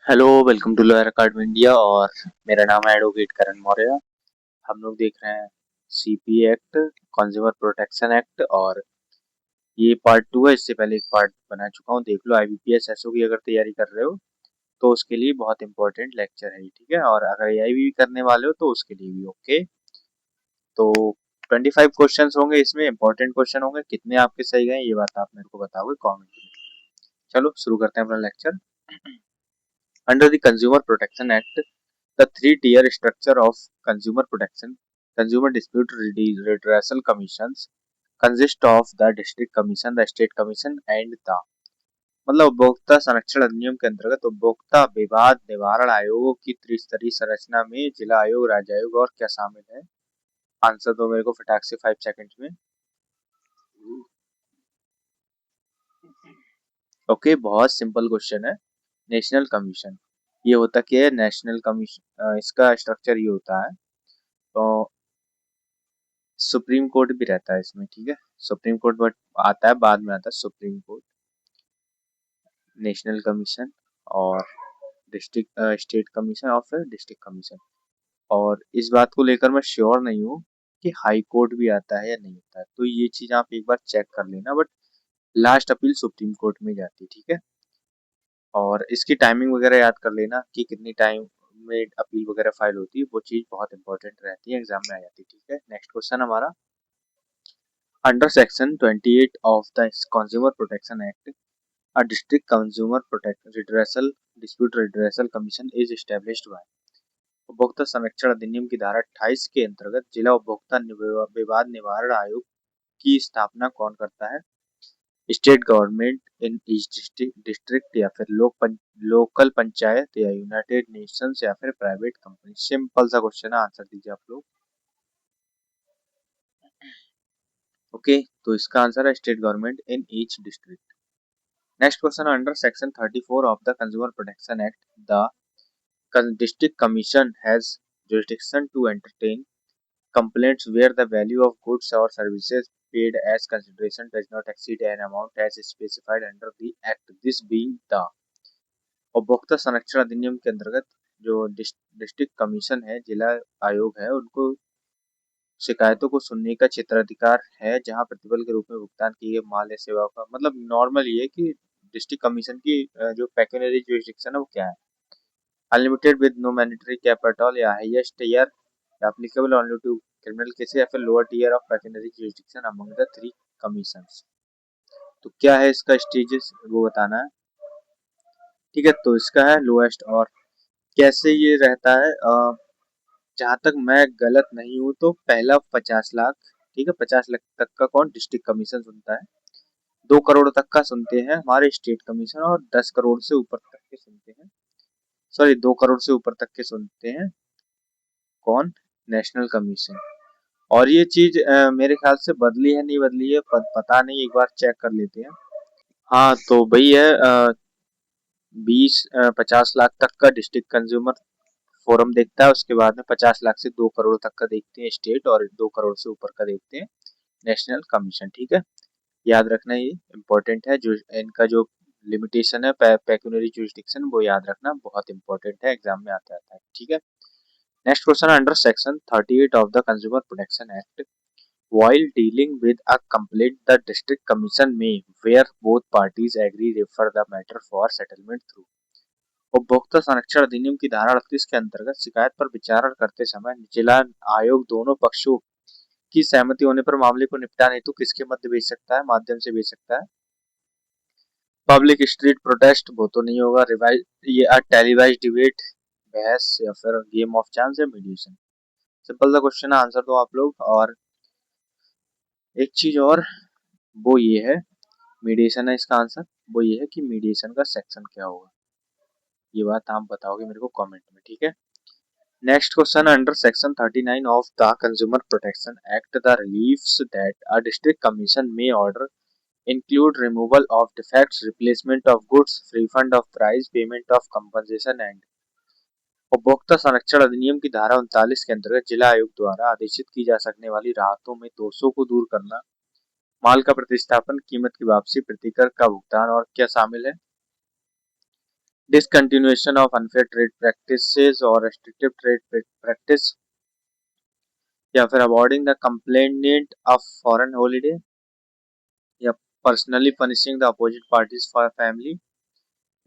Hello, welcome to lawyer academy India. और मेरा नाम है एडवोकेट करण मौर्य। हम लोग देख रहे हैं CP act, consumer protection act, और ये पार्ट 2 है। इससे पहले एक पार्ट बना चुका हूँ, देख लो। आईबीपीएस एसओ की अगर तैयारी कर रहे हो तो उसके लिए बहुत इंपॉर्टेंट लेक्चर है ये, ठीक है। और अगर एआई भी करने वाले हो तो उसके लिए भी ओके। तो 25 क्वेश्चंस होंगे, इसमें इंपॉर्टेंट क्वेश्चन होंगे। कितने आपके सही गए ये बात आप मेरे को बताओगे कमेंट में। चलो शुरू करते हैं अपना lecture. Under the consumer protection act, the three-tier structure of consumer protection, consumer dispute redressal commissions consist of the district commission, the state commission and the मतलब उपभोक्ता संरक्षण अधिनियम के अंतर्गत उपभोक्ता विवाद निवारण आयोगों की त्रिस्तरीय संरचना में जिला आयोग, राज्य आयोग और क्या शामिल है? आंसर दो मेरे को फटाक से 5 सेकंड में। ओके, बहुत सिंपल क्वेश्चन है। नेशनल कमीशन, ये होता क्या है? नेशनल कमीशन, इसका स्ट्रक्चर ये होता है। तो सुप्रीम कोर्ट भी रहता है इसमें, ठीक है। सुप्रीम कोर्ट बट आता है बाद में, आता है सुप्रीम कोर्ट, नेशनल कमीशन और डिस्ट्रिक्ट स्टेट कमीशन और फिर डिस्ट्रिक्ट कमीशन। और इस बात को लेकर मैं श्योर नहीं हूँ कि हाई कोर्ट भी आता है या नहीं आता है, तो ये चीज आप एक बार चेक कर लेना। But last appeal supreme court में जाती है, ठीक है। और इसकी टाइमिंग वगैरह याद कर लेना कि कितनी टाइम में अपील वगैरह फाइल होती है, वो चीज बहुत इंपॉर्टेंट रहती है, एग्जाम में आ जाती है, ठीक है। नेक्स्ट क्वेश्चन हमारा, under section 28 of the consumer protection act, a district consumer redressal dispute redressal commission is established by। उपभोक्ता संरक्षण अधिनियम की धारा 28 के अंतर्गत जिला उपभोक्ता विवाद निवारण आयोग की स्थापना कौन करता है? State government in each district या फिर लोकल पंचायत या यूनाइटेड नेशंस या फिर प्राइवेट कंपनी? सिंपल सा क्वेश्चन है, आंसर दीजिए आप लोग। ओके, तो इसका आंसर है state government in each district. Next question, under section 34 of the consumer protection act, the district commission has jurisdiction to entertain complaints where the value of goods or services paid as consideration does not exceed an amount as specified under the act, this being the। उपभोक्ता संरक्षण अधिनियम के अंतर्गत जो district commission है, जिला आयोग है, उनको शिकायतों को सुनने का क्षेत्राधिकार है जहां प्रतिफल के रूप में भुगतान किए गए माल या सेवाओं का मतलब नॉर्मल ये है कि डिस्ट्रिक्ट कमीशन की जो पेक्यूनरी जुरिस्डिक्शन है वो क्या है? Unlimited with no mandatory cap at all, या highest tier applicable only to criminal cases, या फिर lower tier of pecuniary jurisdiction among the three commissions. तो क्या है इसका स्टेजेस वो बताना है, ठीक है। तो इसका है लोएस्ट। और कैसे ये रहता है, जहां तक मैं गलत नहीं हूं तो पहला 50 लाख, ठीक है, 50 लाख तक का कौन डिस्ट्रिक्ट कमीशन सुनता है, 2 करोड़ तक का सुनते हैं हमारे स्टेट कमीशन, और 10 करोड़ से ऊपर तक के सुनते हैं, सॉरी 2 करोड़ से ऊपर तक के सुनते हैं कौन? National commission. और ये चीज मेरे ख्याल से बदली है नहीं बदली है पता नहीं, एक बार चेक कर लेते हैं। हाँ, तो वही है, 50 लाख तक का डिस्ट्रिक्ट कंज्यूमर फोरम देखता है, उसके बाद में 50 लाख से 2 करोड़ तक का देखते हैं स्टेट, और 2 करोड़ से ऊपर का देखते हैं नेशनल कमीशन, ठीक है। याद रखना, ये इम्पोर्टेंट है। जो इनका जो लिमिटेशन है पेक्यूनरी जुरिस्डिक्शन, वो याद रखना बहुत इंपॉर्टेंट है, एग्जाम में आता है, ठीक है। Next question, under section 38 of the consumer protection act, while dealing with a complaint the district commission may, where both parties agree, refer the matter for settlement through। उपभोक्ता संरक्षण अधिनियम की धारा 38 के अंतर्गत शिकायत पर विचार करते समय जिला आयोग दोनों पक्षों की सहमति होने पर मामले को निपटाने हेतु किसके मध्य भेज सकता है, माध्यम से भेज सकता है? पब्लिक स्ट्रीट प्रोटेस्ट वो तो नहीं होगा, रिवाइज ये टेलीवाइज डिबेट, बहस, या फिर गेम ऑफ चांस या मीडिएशन? सिंपल सा क्वेश्चन है, आंसर दो आप लोग। और एक चीज और, वो ये है, मीडिएशन है इसका आंसर। वो ये है कि मीडिएशन का सेक्शन क्या होगा, ये बात आप बताओगे मेरे को कमेंट में, ठीक है। Next question, under section 39 of the consumer protection act, the reliefs that a district commission may order include removal of defects, replacement of goods, refund of price, payment of compensation and. उपभोक्ता संरक्षण अधिनियम की धारा 39 के अंतर्गत जिला आयोग द्वारा आदेशित की जा सकने वाली राहतों में दोषों को दूर करना, माल का प्रतिस्थापन, कीमत की वापसी, प्रतिकर का भुगतान और क्या शामिल है? Discontinuation of unfair trade practices और रेस्ट्रिक्टिव ट्रेड प्रैक्टिस, या फिर awarding the complainant of foreign holiday, या personally punishing the opposite parties for family,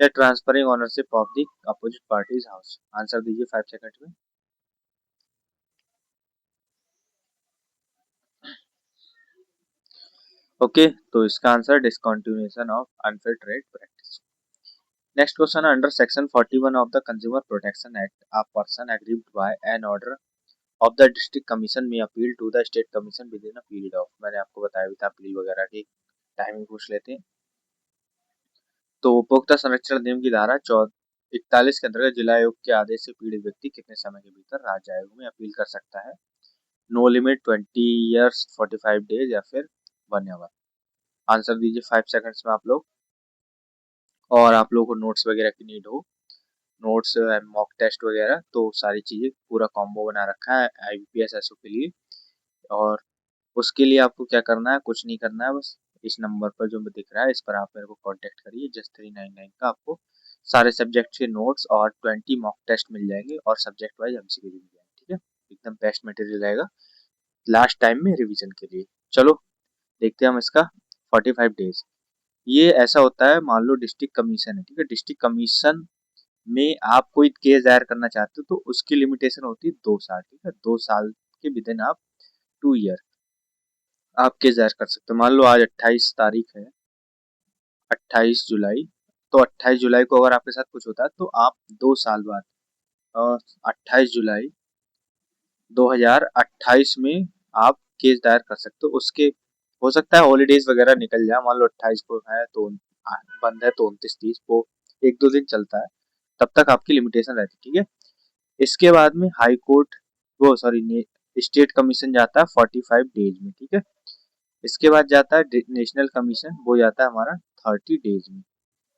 या transferring ownership of the opposite parties house. Answer दीजिए 5 सेकंड में। ओके, तो इसका answer discontinuation of unfair trade practice. Next question है, under section 41 of the consumer protection act a person aggrieved by an order of the district commission में appeal to the state commission within a period of, मैंने आपको बताया भी था appeal वगैरह की timing पूछ लेते हैं। तो उपभोक्ता संरक्षण अधिनियम की धारा 41 के अंतर्गत जिला आयोग के आदेश से पीड़ित व्यक्ति कितने समय के भीतर राज्य आयोग में अपील कर सकता है? नो लिमिट, 20 ईयर्स, 45 डेज, या फिर 1 आवर। आंसर दीजिए 5 सेकंड्स में आप लोग। और आप लोगों को नोट्स वगैरह की नीड हो, नोट्स, मॉक टेस्ट वगैरह, तो सारी चीजें पूरा कॉम्बो बना रखा है IBPS SO के लिए। और उसके लिए आपको क्या करना है, कुछ नहीं करना है, बस इस नंबर पर जो दिख रहा है इस पर आप मेरे को कांटेक्ट करिए। जस्ट 399 का आपको सारे सब्जेक्ट के नोट्स और 20 मॉक टेस्ट मिल जाएंगे और सब्जेक्ट वाइज MCQ मिल जाएंगे। ठीक है, एकदम बेस्ट मटेरियल रहेगा लास्ट टाइम में रिवीजन के लिए। चलो देखते हैं हम इसका 45 डेज। ये ऐसा होता है, मान लो डिस्ट्रिक्ट कमीशन है, ठीक है, डिस्ट्रिक्ट कमीशन में आप कोई केस दायर करना चाहते हो तो उसकी लिमिटेशन होती है 2 साल। ठीक है, 2 साल के विद इन आप 2 ईयर आप केस दायर कर सकते हो। मान लो आज 28 तारीख है, 28 जुलाई, तो 28 जुलाई को अगर आपके साथ कुछ होता है तो आप 2 साल बाद 28 जुलाई 2028 में आप केस दायर कर सकते हो। उसके हो सकता है हॉलीडेज वगैरह निकल जाए, मान लो 28 को है तो बंद है तो 29-30 को 1-2 दिन चलता है, तब तक आपकी लिमिटेशन रहती है। ठीक है, इसके बाद में हाई कोर्ट, वो सॉरी स्टेट कमीशन जाता है 45 डेज में। ठीक है, इसके बाद जाता है नेशनल कमीशन, वो जाता है हमारा 30 डेज में।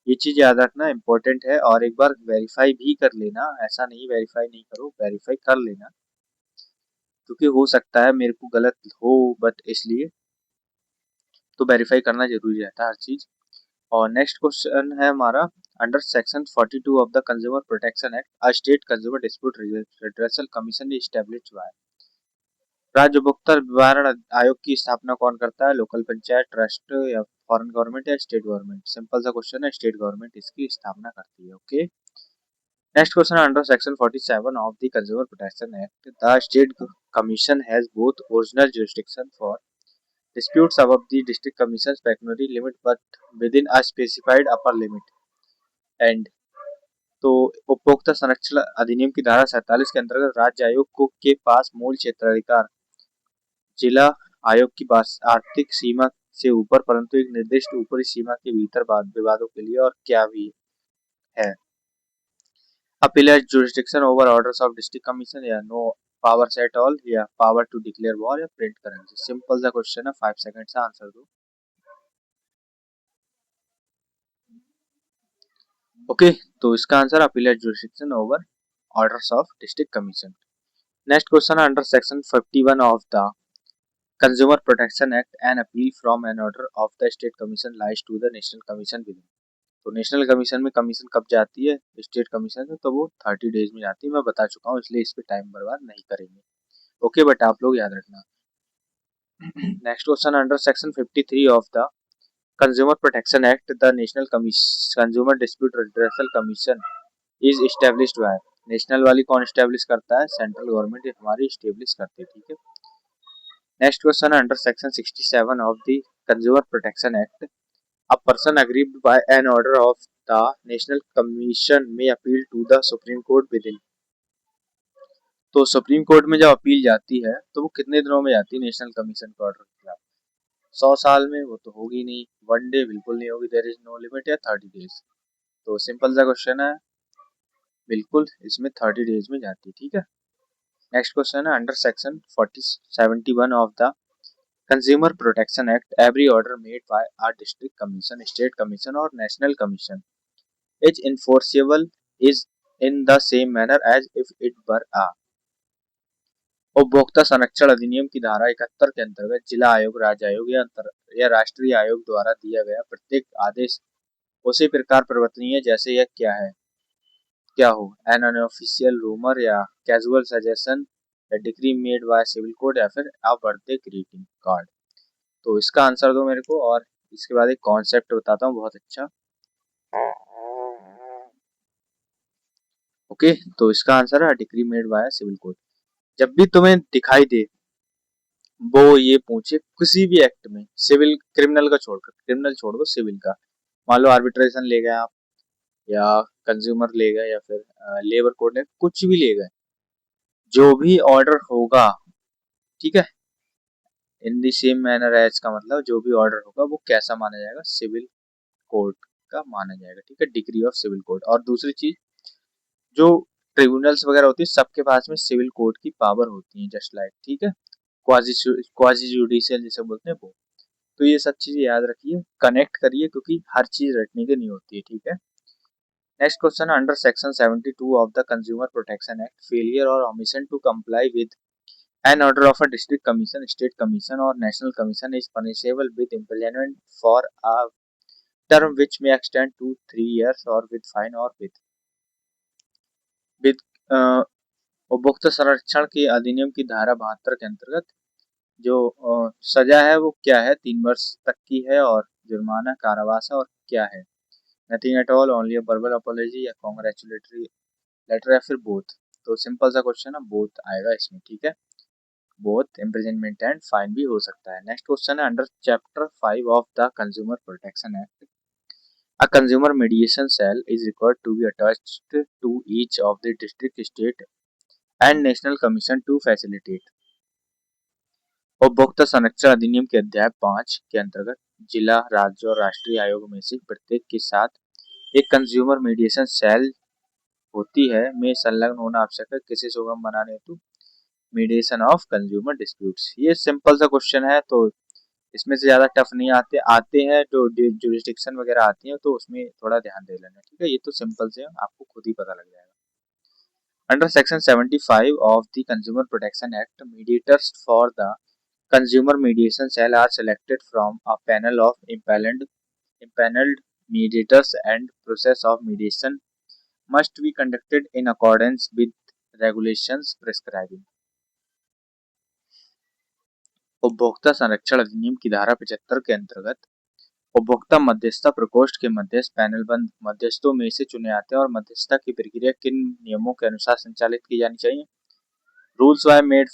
ये चीज याद रखना इम्पोर्टेंट है, और एक बार वेरीफाई भी कर लेना, ऐसा नहीं वेरीफाई नहीं करो, वेरीफाई कर लेना, क्योंकि हो सकता है मेरे को गलत हो, बट इसलिए तो वेरीफाई करना जरूरी रहता है हर चीज। और नेक्स्ट क्वेश्चन है हमारा, under section 42 of the consumer protection act a state consumer dispute redressal commission is established bye. राज्य उपभोक्ता निवारण आयोग की स्थापना कौन करता है? लोकल पंचायत, ट्रस्ट, या फॉरेन गवर्नमेंट, या स्टेट गवर्नमेंट? सिंपल सा क्वेश्चन है, स्टेट गवर्नमेंट इसकी स्थापना करती है। ओके, नेक्स्ट क्वेश्चन है, under section 47 of the consumer protection act the state commission has both original jurisdiction for disputes above the district commission's pecuniary limit but within a specified upper limit and। तो उपभोक्ता संरक्षण अधिनियम की धारा 47 के अंतर्गत राज्य आयोग को के पास मूल क्षेत्राधिकार जिला आयोग की आर्थिक सीमा से ऊपर, परंतु एक निर्दिष्ट ऊपरी सीमा के भीतर वाद विवादों के लिए और क्या भी है? Appellate jurisdiction over orders of district commission, या नो पावर्स एट ऑल, या पावर टू डिक्लेयर वॉर, या प्रिंट करेंसी? सिंपल सा क्वेश्चन है, 5 सेकंड से आंसर दो। ओके, तो इसका answer appellate jurisdiction over orders of district commission. Next question है, under section 51 of the consumer protection act an appeal from an order of the state commission lies to the national commission with. तो national commission में commission कब जाती है state commission से? तो वो 30 days में जाती है, मैं बता चुका हूँ, इसलिए इस पे टाइम बर्बाद नहीं करेंगे। ओके, बट आप लोग याद रखना। Next question, under section 53 of the consumer protection act the national consumer dispute redressal commission is established by. National वाली कौन एस्टेब्लिश करता है? सेंट्रल गवर्नमेंट हमारी एस्टेब्लिश करती है। ठीक है, नेक्स्ट क्वेश्चन है, under section 67 of the consumer protection act a person aggrieved by an order of the national commission may appeal to the supreme court within। तो सुप्रीम कोर्ट में जब appeal जाती है तो वो कितने दिनों में जाती है नेशनल कमीशन के ऑर्डर के खिलाफ? 100 साल में वो तो होगी नहीं, 1 डे बिल्कुल नहीं होगी, देयर इज नो लिमिट, या 30 डेज? तो सिंपल सा क्वेश्चन है, बिल्कुल इसमें 30 डेज में जाती है। ठीक है, नेक्स्ट क्वेश्चन है, under section 71 of the consumer protection act every order made by a district commission, state commission, और national commission is enforceable is in the same manner as if it were a। उपभोक्ता संरक्षण अधिनियम की धारा 71 के अंतर्गत जिला आयोग, राज्य आयोग, या राष्ट्रीय आयोग द्वारा दिया गया प्रत्येक आदेश उसी प्रकार परिवर्तनीय है जैसे यह क्या है? क्या हो, an unofficial rumour or casual suggestion or decree made by civil court या फिर अ बर्थडे ग्रीटिंग कार्ड। तो इसका आंसर दो मेरे को, और इसके बाद एक कॉन्सेप्ट बताता हूँ बहुत अच्छा। ओके, तो इसका आंसर है decree made by civil court. जब भी तुम्हें दिखाई दे वो ये पूछे किसी भी एक्ट में, सिविल क्रिमिनल का छोड़कर, क्रिमिनल छोड़ दो सिविल का, मान लो आर्बिट्रेशन ले गए आप, या कंज्यूमर ले गए, या फिर लेबर कोड ने कुछ भी ले गए, जो भी ऑर्डर होगा, ठीक है, इन दी सेम मैनर एज का मतलब जो भी ऑर्डर होगा वो कैसा माना जाएगा, सिविल कोड का माना जाएगा, ठीक है, डिग्री ऑफ सिविल कोड। और दूसरी चीज, जो ट्रिब्यूनल्स वगैरह होती है सबके पास में सिविल कोड की पावर होती है, जस्ट लाइक, ठीक है, क्वाजी जुडिशियल जिसे बोलते हैं वो। तो ये सब चीजें याद रखिए, कनेक्ट करिए, क्योंकि हर चीज रटने की नहीं होती है, ठीक है। Next question, under section 72 of the consumer protection act, failure और omission to comply with an order of a district commission, state commission or national commission is punishable with imprisonment for a term which may extend to 3 years or with fine or with उपभोक्ता संरक्षण के अधिनियम की धारा 72 के अंतर्गत जो सजा है वो क्या है, 3 वर्ष तक की है, और जुर्माना, कारावास है, और क्या है, nothing at all, only a verbal apology या कॉन्ग्रेचुलेटरी लेटर, या फिर बोथ। तो सिंपल सा क्वेश्चन है, बोथ आएगा इसमें, ठीक है, बोथ इम्प्रिजनमेंट एंड फाइन भी हो सकता है। नेक्स्ट क्वेश्चन है, under chapter 5 of the consumer protection act, a consumer mediation cell is required to be attached to each of the district, state and national commission to facilitate। उपभोक्ता संरक्षण अधिनियम के अध्याय 5 के अंतर्गत जिला, राज्य और राष्ट्रीय आयोग में से प्रत्येक के साथ एक कंज्यूमर मीडिएशन सेल होती है में संलग्न होना आवश्यक है, किसे सुगम बनाने हेतु, मीडिएशन ऑफ कंज्यूमर डिस्प्यूट्स। ये सिंपल सा क्वेश्चन है, तो इसमें से ज्यादा टफ नहीं आते, आते हैं जो जुरिस्डिक्शन वगैरह आती है तो उसमें थोड़ा ध्यान दे लेना, ठीक है, ये तो सिंपल से आपको खुद ही पता लग जाएगा। Under section 75 of the consumer protection act, mediators for the consumer mediation cell are selected from a panel of impaneled mediators, and process of mediation must be conducted in accordance with regulations prescribing। उपभोक्ता संरक्षण अधिनियम की धारा 75 के अंतर्गत उपभोक्ता मध्यस्थता प्रकोष्ठ के मध्यस्थ पैनलबंद मध्यस्थों में से चुने आते हैं, और मध्यस्थता की प्रक्रिया किन नियमों के अनुसार संचालित की जानी चाहिए, rules by made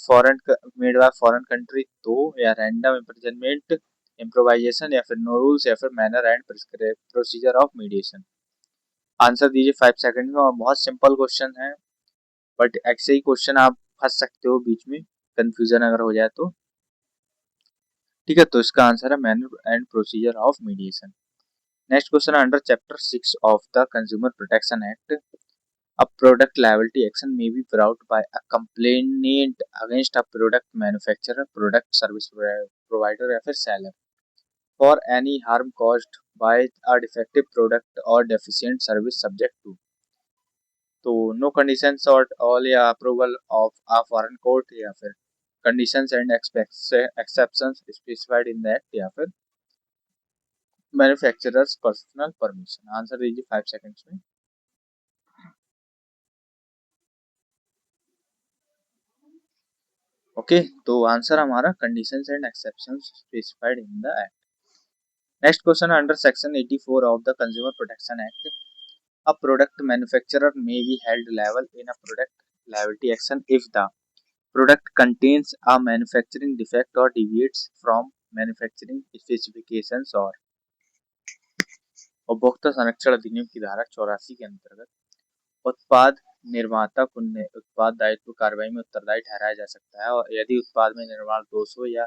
by foreign country, तो या रैंडम इम्प्रिजनमेंट, इम्प्रोवाइजेशन, या फिर नो रूल्स, या फिर manner and procedure of mediation. Answer दीजिए 5 सेकंड में, और बहुत सिंपल क्वेश्चन है, बट ऐसे ही क्वेश्चन आप फंस सकते हो बीच में, कंफ्यूजन अगर हो जाए तो, ठीक है। तो इसका आंसर है manner and procedure of mediation. Next question, under chapter 6 of the consumer protection act, a product liability action may be brought by a complainant against a product manufacturer, product service provider या फिर seller for any harm caused by a defective product or deficient service subject to, तो no conditions or all या approval of a foreign court, या फिर conditions and exceptions specified in the act, या फिर manufacturer's personal permission। Answer दीजिए 5 seconds में। Okay, तो answer हमारा conditions and exceptions specified in the act. Next question, under section 84 of the consumer protection act, a product manufacturer may be held liable in a product liability action if the product contains a manufacturing defect और डिविएट्स from manufacturing specifications, और उपभोक्ता संरक्षण अधिनियम की धारा 84 के अंतर्गत उत्पाद निर्माता को उत्पाद दायित्व कार्रवाई में उत्तरदायी ठहराया जा सकता है, और यदि उत्पाद में निर्माण दोष हो या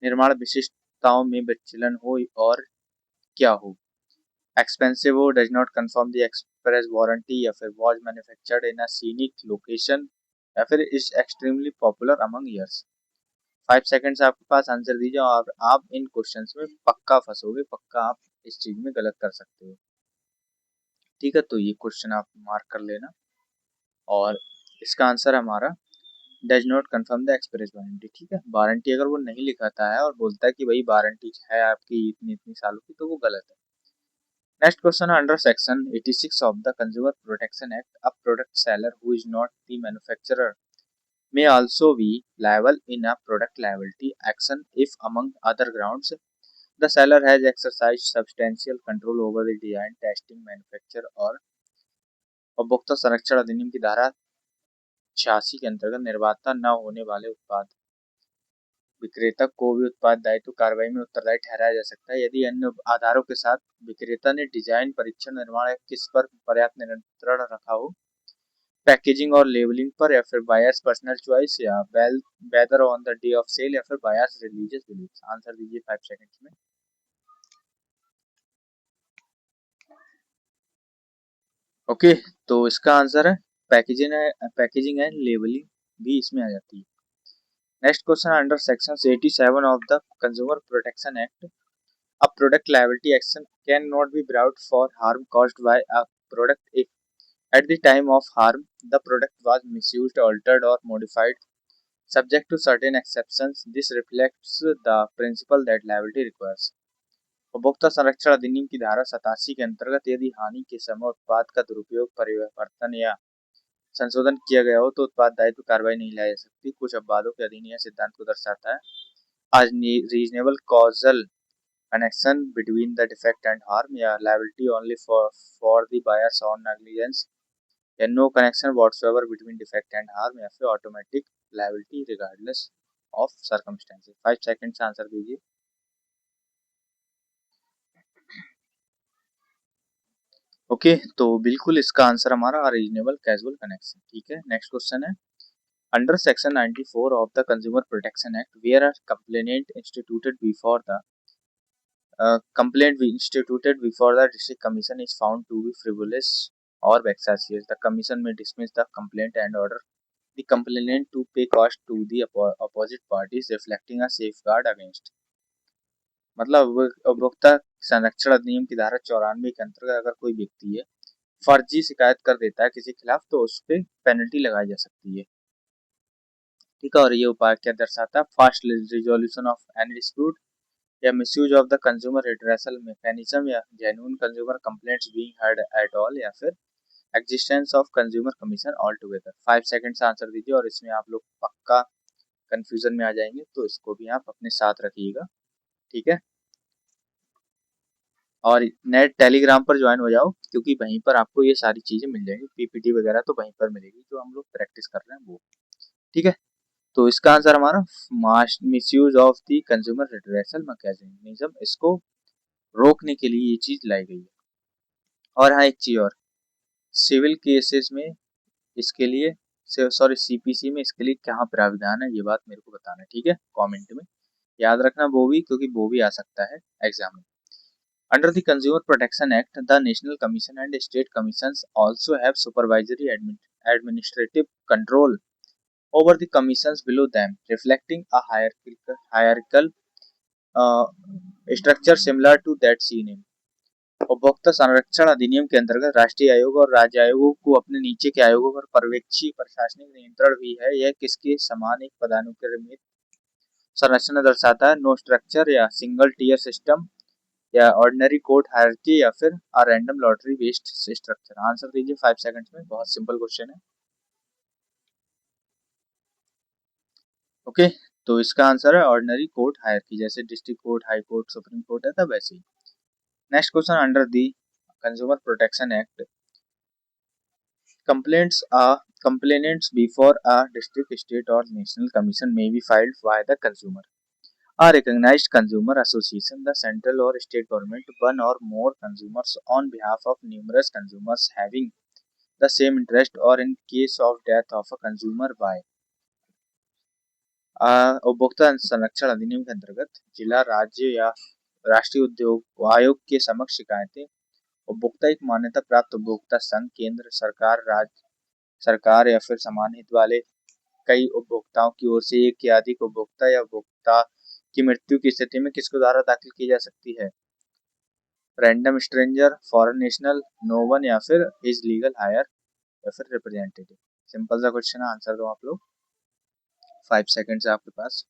निर्माण विशिष्टताओं में विचलन हो, और क्या हो, एक्सपेंसिव हो, does not confirm the express warranty, या फिर was manufactured in a scenic location, या फिर is extremely popular among years. 5 seconds आपके पास, आंसर दीजिए, और आप इन क्वेश्चंस में पक्का फंसोगे, पक्का आप इस चीज में गलत कर सकते हो, ठीक है। तो ये क्वेश्चन आप मार्क कर लेना, और इसका आंसर हमारा does not confirm the express warranty, ठीक है। वारंटी अगर वो नहीं लिखाता है और बोलता है कि भाई वारंटी है आपकी इतनी इतनी सालों की, तो वो गलत है। Next question under section 86 of the consumer protection act, a product seller who is not the manufacturer may also be liable in a product liability action if, among other grounds, the seller has exercised substantial control over the design, testing, manufacture और उपभोक्ता संरक्षण अधिनियम की धारा 86 के अंतर्गत निर्माता न होने वाले उत्पाद विक्रेता को भी उत्पाद दायित्व कार्रवाई में उत्तरदायी ठहराया जा सकता है यदि अन्य आधारों के साथ विक्रेता ने डिजाइन, परीक्षण, निर्माण या किस पर पर्याप्त नियंत्रण रखा हो, पैकेजिंग और लेबलिंग पर, या फिर बायर्स पर्सनल चॉइस, या whether on the day of sale, या फिर बायर्स रिलीजियस बिलीफ। आंसर दीजिए 5 सेकंड्स में। ओके, तो इसका आंसर है पैकेजिंग एंड लेबलिंग भी इसमें आ जाती है। Next question under section 87 of the consumer protection act, a product liability action can not be brought for harm caused by a product if at the time of harm the product was misused, altered or modified subject to certain exceptions. This reflects the principle that liability requires. उपभोक्ता संरक्षण अधिनियम की धारा 87 के अंतर्गत यदि हानि के समय उत्पाद का दुरुपयोग, परिवर्तन या संशोधन किया गया हो तो उत्पाद दायित्व कार्रवाई नहीं लाई जा सकती। कुछ अपवादों के अधीन यह सिद्धांत को दर्शाता है आज reasonable causal connection between the defect and harm, या liability only for the bias on negligence, या no connection whatsoever between defect and harm, या फिर automatic liability regardless of circumstances। 5 second से आंसर दीजिए। ओके, तो बिल्कुल इसका आंसर हमारा रीजनेबल कैजुअल कनेक्शन। ठीक है, नेक्स्ट क्वेश्चन है under section 94 of the consumer protection act, where are complainant instituted before the complaint we instituted before the district commission is found to be frivolous or vexatious, the commission may dismiss the complaint and order the complainant to pay cost to the opposite parties, reflecting a safeguard against। मतलब उपभोक्ता संरक्षण अधिनियम की धारा 94 के अंतर्गत अगर कोई व्यक्ति है फर्जी शिकायत कर देता है किसी खिलाफ तो उस पर पेनल्टी लगाई जा सकती है। ठीक है, और ये उपाय क्या दर्शाता है? Fast resolution of any dispute, या misuse of the consumer redressal mechanism, या genuine consumer complaints being heard at all, या फिर existence of consumer commission altogether. 5 second से आंसर दीजिए, और इसमें आप लोग पक्का कंफ्यूजन में आ जाएंगे तो इसको भी आप अपने साथ रखिएगा। ठीक है, और नेट टेलीग्राम पर ज्वाइन हो जाओ क्योंकि वहीं पर आपको ये सारी चीजें मिल जाएंगी, पीपीटी वगैरह तो वहीं पर मिलेगी जो हम लोग प्रैक्टिस कर रहे हैं वो। ठीक है, तो इसका आंसर हमारा misuse of the consumer redressal mechanism, इसको रोकने के लिए ये चीज लाई गई है। और हाँ, एक चीज और, सिविल केसेस में इसके लिए सीपीसी में इसके लिए क्या प्राविधान है ये बात मेरे को बताना है। ठीक है, कमेंट में याद रखना वो भी, क्योंकि वो भी आ सकता है एग्जाम में। Under the consumer protection act, the national commission and state commissions also have supervisory administrative control over the commissions below them, reflecting a hierarchical structure similar to that seen in। उपभोक्ता संरक्षण अधिनियम के अंतर्गत राष्ट्रीय आयोग और राज्य आयोगों को अपने नीचे के आयोगों पर पर्यवेक्षी प्रशासनिक नियंत्रण भी है। यह किसके समान एक पदानुक्रमित संरचना दर्शाता है? नो स्ट्रक्चर, या सिंगल टीयर सिस्टम, या ऑर्डिनरी कोर्ट हायरार्की, या फिर a random lottery based structure. Answer दीजिए 5 सेकंड्स में, बहुत सिंपल क्वेश्चन है। ओके, तो इसका आंसर है ऑर्डिनरी कोर्ट हायरार्की, जैसे district court, high court, supreme court है तब वैसे ही। Next question under the consumer protection act, complainants before a district, state or national commission may be filed by the consumer, a recognized consumer association, the central or state government, one or more consumers on behalf of numerous consumers having the same interest, or in case of death of a consumer by। उपभोक्ता संरक्षण अधिनियम के अंतर्गत जिला, राज्य या राष्ट्रीय उद्योग आयोग के समक्ष शिकायतें उपभोक्ता एक मान्यता प्राप्त उपभोक्ता संघ, केंद्र सरकार, राज्य सरकार, या फिर समान हित वाले कई उपभोक्ताओं की ओर से एक या अधिक उपभोक्ता या उपभोक्ता की मृत्यु की स्थिति में किसके द्वारा दाखिल की जा सकती है? Random stranger, foreign national, no one, या फिर हिज लीगल हायर, या फिर रिप्रेजेंटेटिव। सिंपल सा क्वेश्चन है, आंसर दो आप लोग। 5 सेकंड है आपके पास।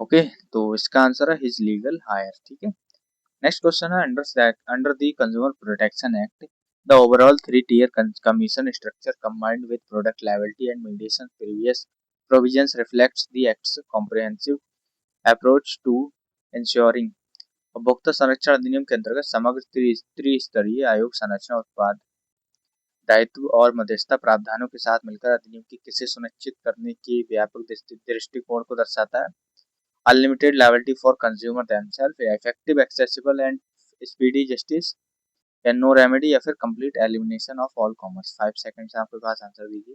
ओके, तो इसका आंसर है हिज लीगल हायर। ठीक है, नेक्स्ट क्वेश्चन है under the consumer protection act the overall three-tier commission structure combined with product liability and mediation previous provisions reflects the act's comprehensive approach to ensuring उपभोक्ता संरक्षण अधिनियम के अंतर्गत समग्र त्रिस्तरीय आयोग संरचना उत्पाद दायित्व और मध्यस्थता प्रावधानों के साथ मिलकर अधिनियम की किसे सुनिश्चित करने के व्यापक दृष्टिकोण को दर्शाता है। Unlimited liability for consumer themselves, effective accessible and speedy justice, या नो रेमेडी, या फिर complete elimination of all commerce. 5 seconds आपके पास, आंसर दीजिए।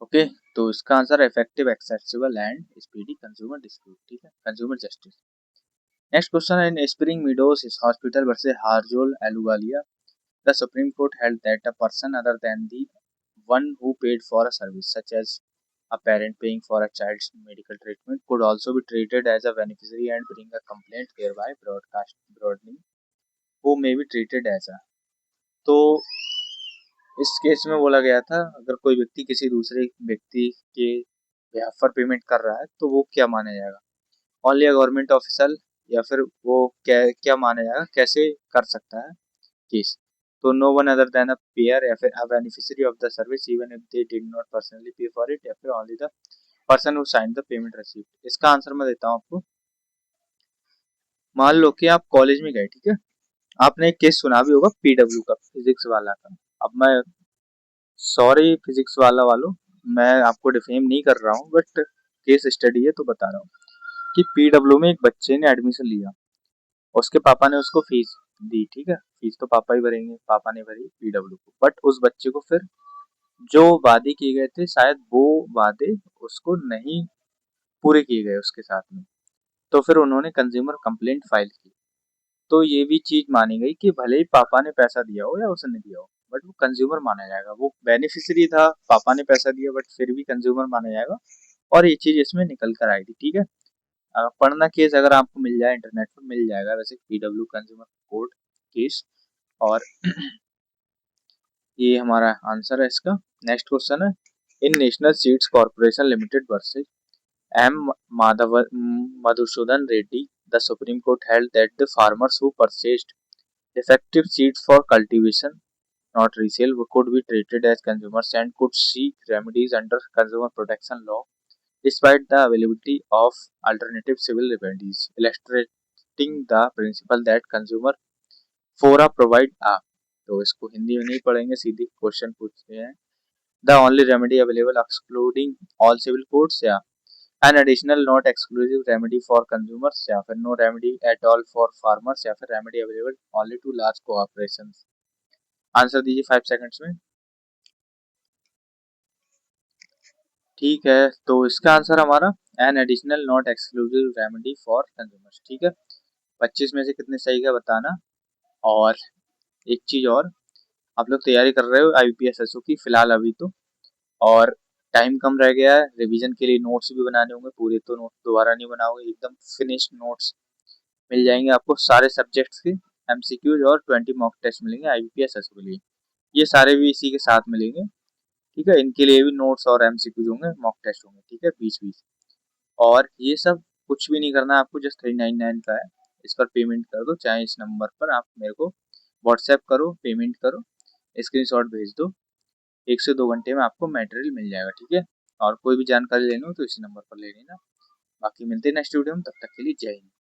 ओके, तो इसका answer effective accessible and speedy consumer dispute, ठीक है, कंज्यूमर जस्टिस। नेक्स्ट क्वेश्चन है in Spring Meadows Hospital versus Harjol Ahluwalia the Supreme Court held that a person other than the one who paid for a service such as a parent paying for a child's medical treatment could also be treated as a beneficiary and bring a complaint, thereby broadening who may be treated as a। तो इस case में बोला गया था अगर कोई व्यक्ति किसी दूसरे व्यक्ति के बिहाफ पर पेमेंट कर रहा है तो वो क्या माना जाएगा, ओनली अ गवर्नमेंट ऑफिसर, या फिर वो क्या माना जाएगा, कैसे कर सकता है केस। तो no one other than a payer, या फिर a beneficiary of the service even if they did not personally pay for it, या फिर only the person who sign the payment receipt. इसका आंसर मैं देता हूँ आपको। मान लो कि आप कॉलेज में गए, ठीक है, आपने एक केस सुना भी होगा पीडब्ल्यू का, फिजिक्स वाला का। अब मैं सॉरी फिजिक्स वालों, मैं आपको डिफेम नहीं कर रहा हूँ, बट केस स्टडी है तो बता रहा हूँ कि पीडब्ल्यू में एक बच्चे ने एडमिशन लिया, उसके पापा ने उसको फीस दी, ठीक है, फीस तो पापा ही भरेंगे, पापा ने भरी पीडब्ल्यू को, बट उस बच्चे को फिर जो वादे किए गए थे शायद वो वादे उसको नहीं पूरे किए गए उसके साथ में, तो फिर उन्होंने कंज्यूमर कंप्लेंट फाइल की। तो ये भी चीज मानी गई कि भले ही पापा ने पैसा दिया हो या उसने दिया हो, बट वो कंज्यूमर माना जाएगा। वो बेनिफिशियरी था, पापा ने पैसा दिया, बट फिर भी कंज्यूमर माना जाएगा। और ये चीज इसमें निकल कर आई थी, ठीक है। पढ़ना केस अगर आपको मिल जाए, इंटरनेट पर मिल जाएगा वैसे, पीडब्ल्यू कंज्यूमर कोर्ट केस। और ये हमारा आंसर है इसका। नेक्स्ट क्वेश्चन है in National Seeds Corporation Limited versus M Madhusudan Reddy, the Supreme Court held that the farmers who purchased defective seeds for cultivation, not resale, could be treated as consumers and could seek remedies under consumer protection law despite the availability of alternative civil remedies, illustrating the principle that consumer fora provide a। तो इसको हिंदी में नहीं पढ़ेंगे, सीधी question पूछते हैं। The only remedy available excluding all civil courts, या an additional not exclusive remedy for consumers, या फिर no remedy at all for farmers, या फिर remedy available only to large corporations। Answer दीजिए 5 सेकंड्स में। ठीक है, तो इसका आंसर हमारा an additional not exclusive remedy for consumers, ठीक है। 25 में से कितने सही का बताना। और एक चीज और, आप लोग तैयारी कर रहे हो IPSSO की फिलहाल अभी तो, और टाइम कम रह गया है, रिवीजन के लिए नोट्स भी बनाने होंगे, पूरे तो नोट्स दोबारा नहीं बनाओगे, एकदम फिनिश्ड नोट्स मिल जाएंगे आपको सारे सब्जेक्ट्स के। एमसीक्यूज और 20 मॉक टेस्ट मिलेंगे IPSSO के लिए, ये सारे भी इसी के साथ मिलेंगे, ठीक है। इनके लिए भी नोट्स और एमसीक्यूज होंगे, मॉक टेस्ट होंगे, ठीक है, बीच बीच। और ये सब कुछ भी नहीं करना है आपको, जस्ट 399 का है, इस पर पेमेंट कर दो, चाहे इस नंबर पर आप मेरे को व्हाट्सएप करो, पेमेंट करो, स्क्रीनशॉट भेज दो, 1 से 2 घंटे में आपको मटेरियल मिल जाएगा, ठीक है। और कोई भी जानकारी लेनी हो तो इसी नंबर पर ले लेना। बाकी मिलते हैं नेक्स्ट वीडियो में, तब तक के लिए जय हिंद।